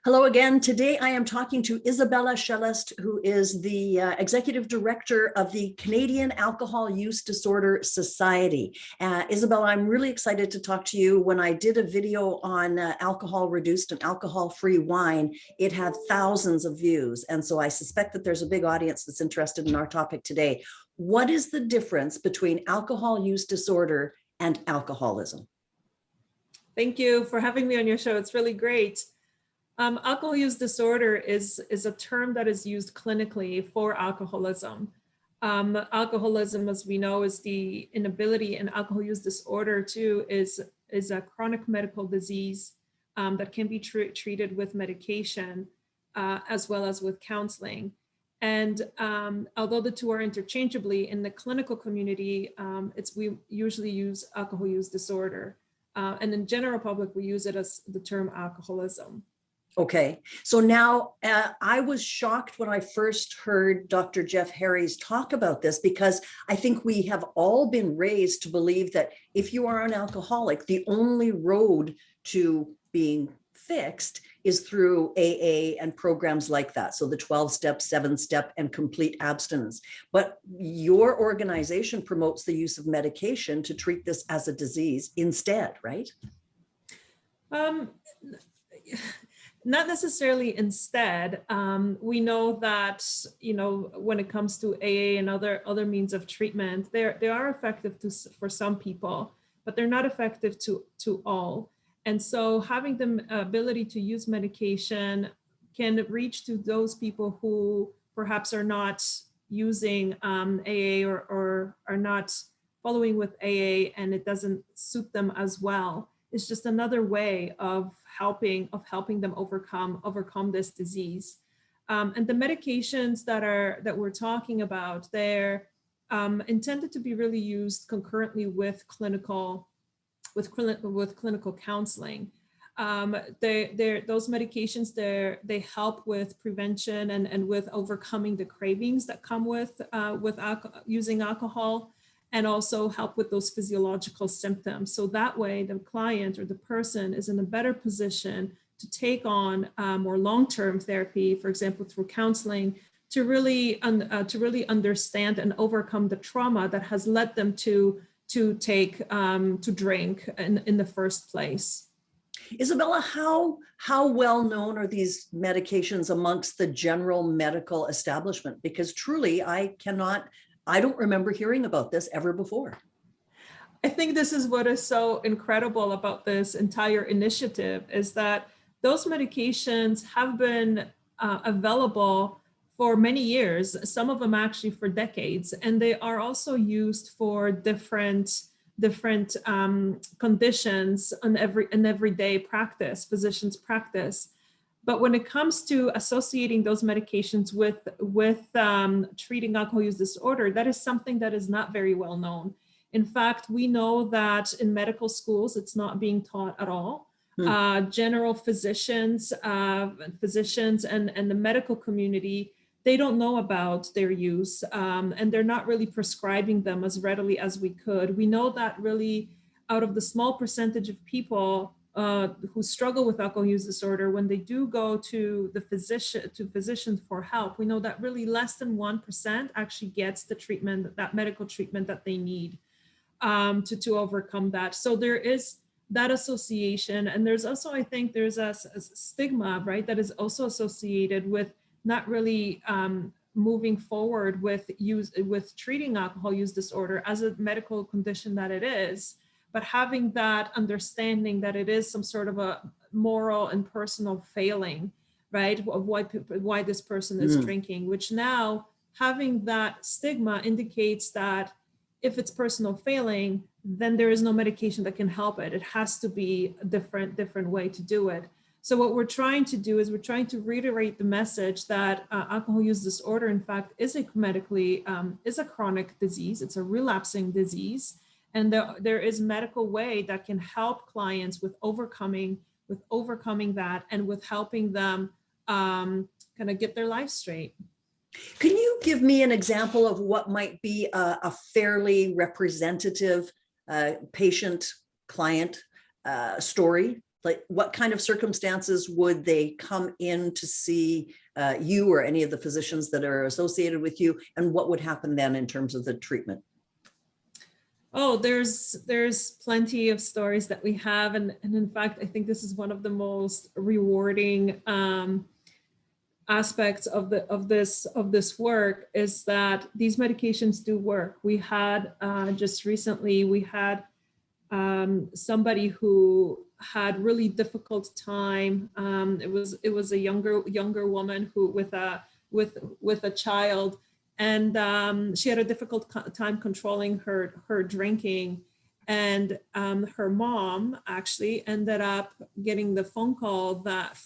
Hello again. Today I am talking to Izabela Szelest, who is the Executive Director of the Canadian Alcohol Use Disorder Society. Izabela, I'm really excited to talk to you. When I did a video on alcohol-reduced and alcohol-free wine, it had thousands of views. And so I suspect that there's a big audience that's interested in our topic today. What is the difference between alcohol use disorder and alcoholism? Thank you for having me on your show. It's really great. Alcohol use disorder is a term that is used clinically for alcoholism. Alcoholism, as we know, is the inability, and alcohol use disorder too is a chronic medical disease that can be treated with medication as well as with counseling. And although the two are interchangeably, in the clinical community, we usually use alcohol use disorder. And in general public, we use it as the term alcoholism. Okay, so now I was shocked when I first heard Dr. Jeff Harry's talk about this, because I think we have all been raised to believe that if you are an alcoholic, the only road to being fixed is through AA and programs like that. So the 12-step, 7-step, and complete abstinence. But your organization promotes the use of medication to treat this as a disease instead, right? Not necessarily instead. We know that, when it comes to AA and other means of treatment, they are effective for some people, but they're not effective to all. And so having the ability to use medication can reach to those people who perhaps are not using AA or are not following with AA, and it doesn't suit them as well. It's just another way of helping them overcome this disease. And the medications that we're talking about, they're intended to be really used concurrently with clinical counseling. Those medications, they help with prevention and with overcoming the cravings that come with using alcohol, and also help with those physiological symptoms. So that way the client or the person is in a better position to take on more long-term therapy, for example, through counseling, to really understand and overcome the trauma that has led them to drink in the first place. Izabela, how well known are these medications amongst the general medical establishment? Because truly, I don't remember hearing about this ever before. I think this is what is so incredible about this entire initiative, is that those medications have been available for many years, some of them actually for decades, and they are also used for different conditions in everyday practice, physicians' practice. But when it comes to associating those medications with treating alcohol use disorder, that is something that is not very well known. In fact, we know that in medical schools, it's not being taught at all. General physicians and the medical community, they don't know about their use, and they're not really prescribing them as readily as we could. We know that really out of the small percentage of people who struggle with alcohol use disorder, when they do go to physicians for help, we know that really less than 1% actually gets the treatment, that medical treatment that they need to overcome that. So there is that association, and there's also, I think, there's a stigma, right, that is also associated with not really moving forward with treating alcohol use disorder as a medical condition that it is, but having that understanding that it is some sort of a moral and personal failing, right, of why this person is drinking, which now having that stigma indicates that if it's personal failing, then there is no medication that can help it. It has to be a different way to do it. So what we're trying to do is we're trying to reiterate the message that alcohol use disorder, in fact, is a chronic disease. It's a relapsing disease. And there is medical way that can help clients with overcoming that, and with helping them kind of get their life straight. Can you give me an example of what might be a fairly representative patient-client story? Like, what kind of circumstances would they come in to see you or any of the physicians that are associated with you? And what would happen then in terms of the treatment? Oh, there's plenty of stories that we have. And in fact, I think this is one of the most rewarding aspects of this work, is that these medications do work. We had just recently, we had somebody who had really difficult time. It was a younger woman who with a child, and she had a difficult time controlling her drinking. And her mom actually ended up getting the phone call that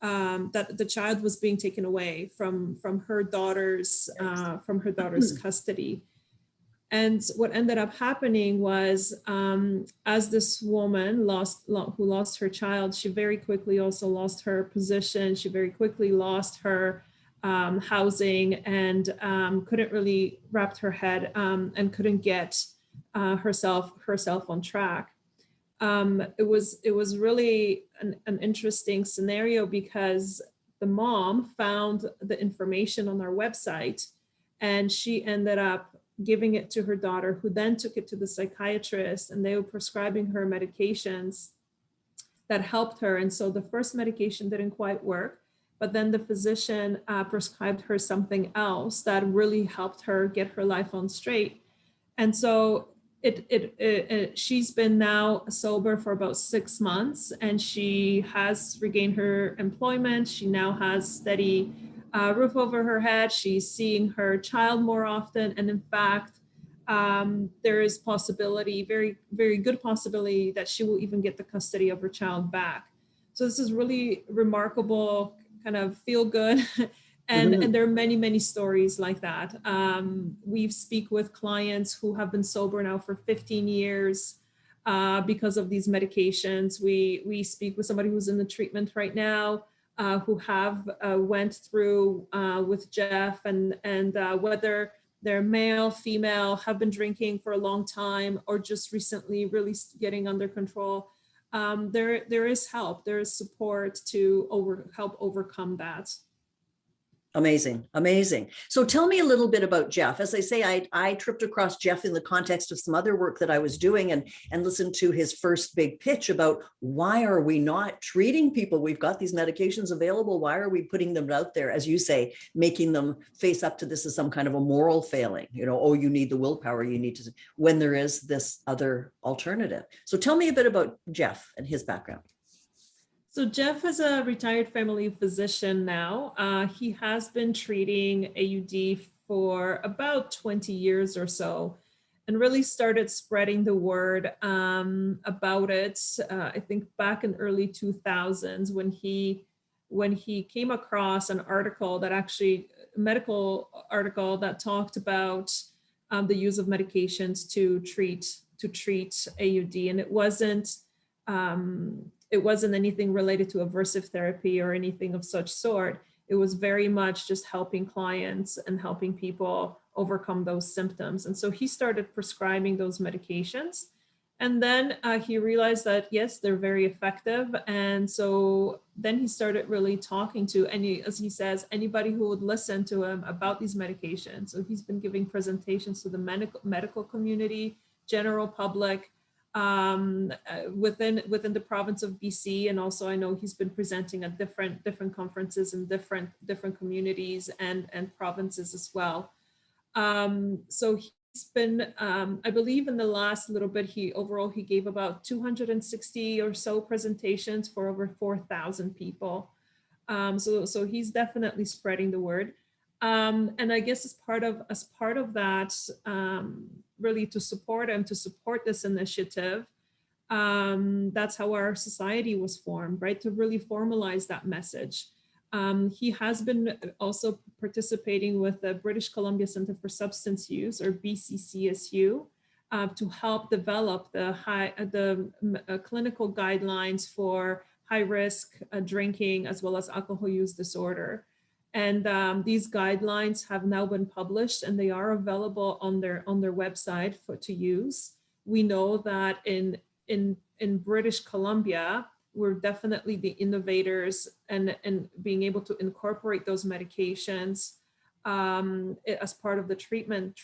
that the child was being taken away from her daughter's custody. And what ended up happening was, as this woman who lost her child, she very quickly also lost her position. She very quickly lost her housing, and couldn't really wrap her head and couldn't get herself on track. It was really an interesting scenario, because the mom found the information on our website, and she ended up giving it to her daughter, who then took it to the psychiatrist, and they were prescribing her medications that helped her. And so the first medication didn't quite work, but then the physician prescribed her something else that really helped her get her life on straight. And so she's been now sober for about 6 months, and she has regained her employment. She now has steady roof over her head. She's seeing her child more often. And in fact, there is possibility, very, very good possibility, that she will even get the custody of her child back. So this is really remarkable, kind of feel good. And there are many, many stories like that. We speak with clients who have been sober now for 15 years because of these medications. We speak with somebody who's in the treatment right now, who have went through with Jeff, and whether they're male, female, have been drinking for a long time, or just recently really getting under control. There is help, there is support to help overcome that. Amazing, amazing. So tell me a little bit about Jeff. As I say, I tripped across Jeff in the context of some other work that I was doing, and listened to his first big pitch about, why are we not treating people? We've got these medications available. Why are we putting them out there, as you say, making them face up to this as some kind of a moral failing? You know, oh, you need the willpower, you need to, when there is this other alternative. So tell me a bit about Jeff and his background. So Jeff is a retired family physician now. He has been treating AUD for about 20 years or so, and really started spreading the word about it, I think back in early 2000s, when he came across an article that actually, a medical article that talked about the use of medications to treat AUD. And it wasn't anything related to aversive therapy or anything of such sort. It was very much just helping clients and helping people overcome those symptoms. And so he started prescribing those medications. And then he realized that, yes, they're very effective. And so then he started really talking to as he says, anybody who would listen to him about these medications. So he's been giving presentations to the medical community, general public, within the province of BC, and also I know he's been presenting at different conferences in different communities and provinces as well. So he's been, I believe in the last little bit, he gave about 260 or so presentations for over 4,000 people. So he's definitely spreading the word. And I guess as part of that, really to support this initiative, that's how our society was formed, right? To really formalize that message. He has been also participating with the British Columbia Centre for Substance Use, or BCCSU, to help develop the clinical guidelines for high-risk drinking as well as alcohol use disorder. And these guidelines have now been published, and they are available on their website to use. We know that in British Columbia, we're definitely the innovators and being able to incorporate those medications as part of the treatment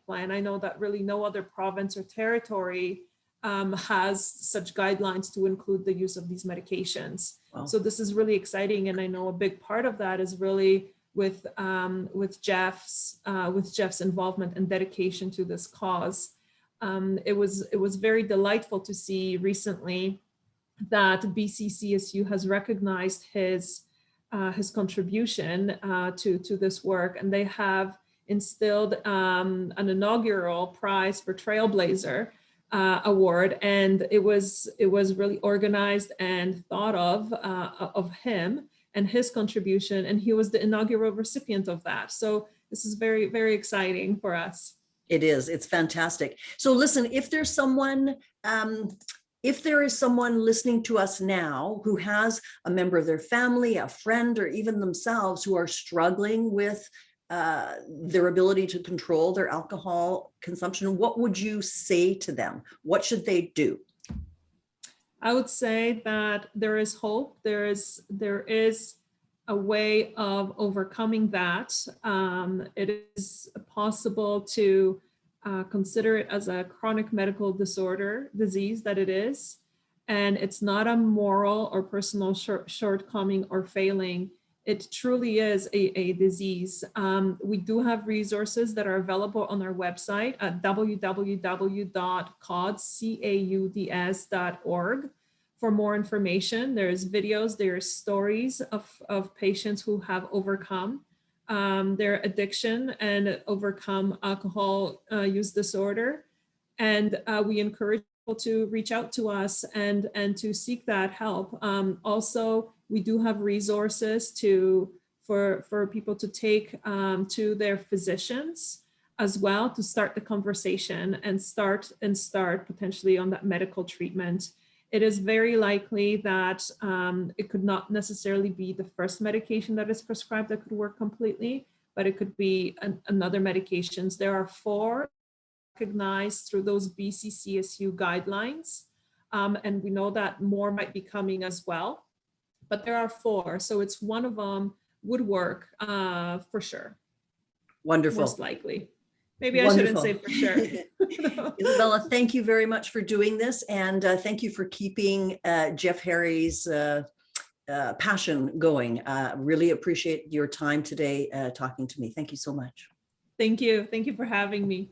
plan. I know that really no other province or territory has such guidelines to include the use of these medications. Wow. So this is really exciting, and I know a big part of that is really with Jeff's involvement and dedication to this cause. It was very delightful to see recently that BCCSU has recognized his contribution to this work, and they have instilled an inaugural prize for Trailblazer award, and it was really organized and thought of him and his contribution, and he was the inaugural recipient of that. So this is very, very exciting for us. It is. It's fantastic. So listen, if there's someone, if there is someone listening to us now who has a member of their family, a friend, or even themselves who are struggling with their ability to control their alcohol consumption, what would you say to them? What should they do? I would say that there is hope. There is a way of overcoming that. It is possible to consider it as a chronic medical disease that it is. And it's not a moral or personal shortcoming or failing. It truly is a disease. We do have resources that are available on our website at www.cauds.org. For more information, there's videos, there's stories of patients who have overcome their addiction and overcome alcohol use disorder. And we encourage people to reach out to us and to seek that help. Also, we do have resources for people to take to their physicians as well, to start the conversation and start potentially on that medical treatment. It is very likely that it could not necessarily be the first medication that is prescribed that could work completely, but it could be another medications. There are 4 recognized through those BCCSU guidelines, and we know that more might be coming as well, but there are 4, so it's one of them would work for sure. Wonderful. Most likely. Maybe wonderful. I shouldn't say for sure. Izabela, thank you very much for doing this, and thank you for keeping Jeff Harry's passion going. Really appreciate your time today talking to me. Thank you so much. Thank you. Thank you for having me.